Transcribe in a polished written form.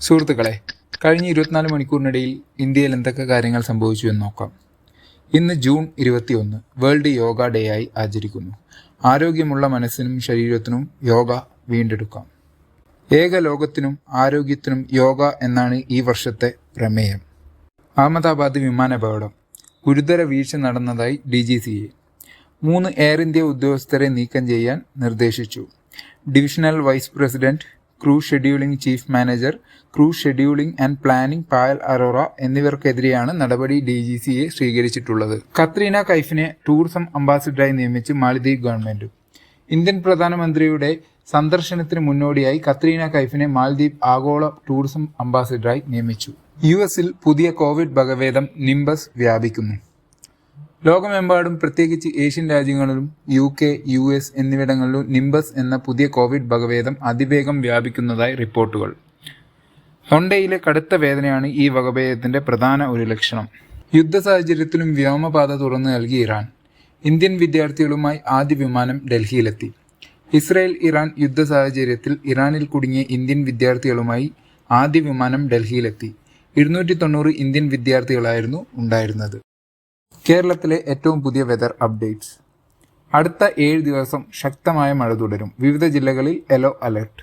സുഹൃത്തുക്കളെ, കഴിഞ്ഞ 24 മണിക്കൂറിനിടയിൽ ഇന്ത്യയിൽ എന്തൊക്കെ കാര്യങ്ങൾ സംഭവിച്ചു എന്ന് നോക്കാം. ഇന്ന് ജൂൺ 21 വേൾഡ് യോഗ ഡേ ആയി ആചരിക്കുന്നു. ആരോഗ്യമുള്ള മനസ്സിനും ശരീരത്തിനും യോഗ വീണ്ടെടുക്കാം. ഏക ലോകത്തിനും ആരോഗ്യത്തിനും യോഗ എന്നാണ് ഈ വർഷത്തെ പ്രമേയം. അഹമ്മദാബാദ് വിമാനാപകടം, ഗുരുതര വീഴ്ച നടന്നതായി DGCA. 3 എയർ ഇന്ത്യ ഉദ്യോഗസ്ഥരെ നീക്കം ചെയ്യാൻ നിർദ്ദേശിച്ചു. Divisional vice president, crew scheduling chief manager, crew scheduling and planning Payal Arora എന്നിവർക്കെതിരെയാണ് നടപടി DGCA സ്വീകരിച്ചിട്ടുള്ളത്. കത്രീന കൈഫിനെ ടൂറിസം അംബാസിഡറായി നിയമിച്ച് മാലദ്വീപ് ഗവൺമെന്റ്. ഇന്ത്യൻ പ്രധാനമന്ത്രിയുടെ സന്ദർശനത്തിന് മുന്നോടിയായി കത്രീന കൈഫിനെ മാലദ്വീപ് ആഗോള ടൂറിസം അംബാസിഡറായി നിയമിച്ചു. US-ൽ പുതിയ കോവിഡ് വകഭേദം നിംബസ് വ്യാപിക്കുന്നു. ലോകമെമ്പാടും പ്രത്യേകിച്ച് ഏഷ്യൻ രാജ്യങ്ങളിലും UK, US എന്നിവിടങ്ങളിലും നിംബസ് എന്ന പുതിയ കോവിഡ് വകഭേദം അതിവേഗം വ്യാപിക്കുന്നതായി റിപ്പോർട്ടുകൾ. തൊണ്ടയിലെ കടുത്ത വേദനയാണ് ഈ വകഭേദത്തിന്റെ പ്രധാന ഒരു ലക്ഷണം. യുദ്ധ സാഹചര്യത്തിലും വ്യോമപാത തുറന്നു നൽകി ഇറാൻ. ഇന്ത്യൻ വിദ്യാർത്ഥികളുമായി ആദ്യ വിമാനം ഡൽഹിയിലെത്തി. ഇസ്രായേൽ-ഇറാൻ യുദ്ധ സാഹചര്യത്തിൽ ഇറാനിൽ കുടുങ്ങിയ ഇന്ത്യൻ വിദ്യാർത്ഥികളുമായി ആദ്യ വിമാനം ഡൽഹിയിലെത്തി. 290 ഇന്ത്യൻ വിദ്യാർത്ഥികളായിരുന്നു ഉണ്ടായിരുന്നത്. കേരളത്തിലെ ഏറ്റവും പുതിയ വെതർ അപ്ഡേറ്റ്സ്. അടുത്ത 7 ദിവസം ശക്തമായ മഴ തുടരും. വിവിധ ജില്ലകളിൽ യെല്ലോ അലർട്ട്.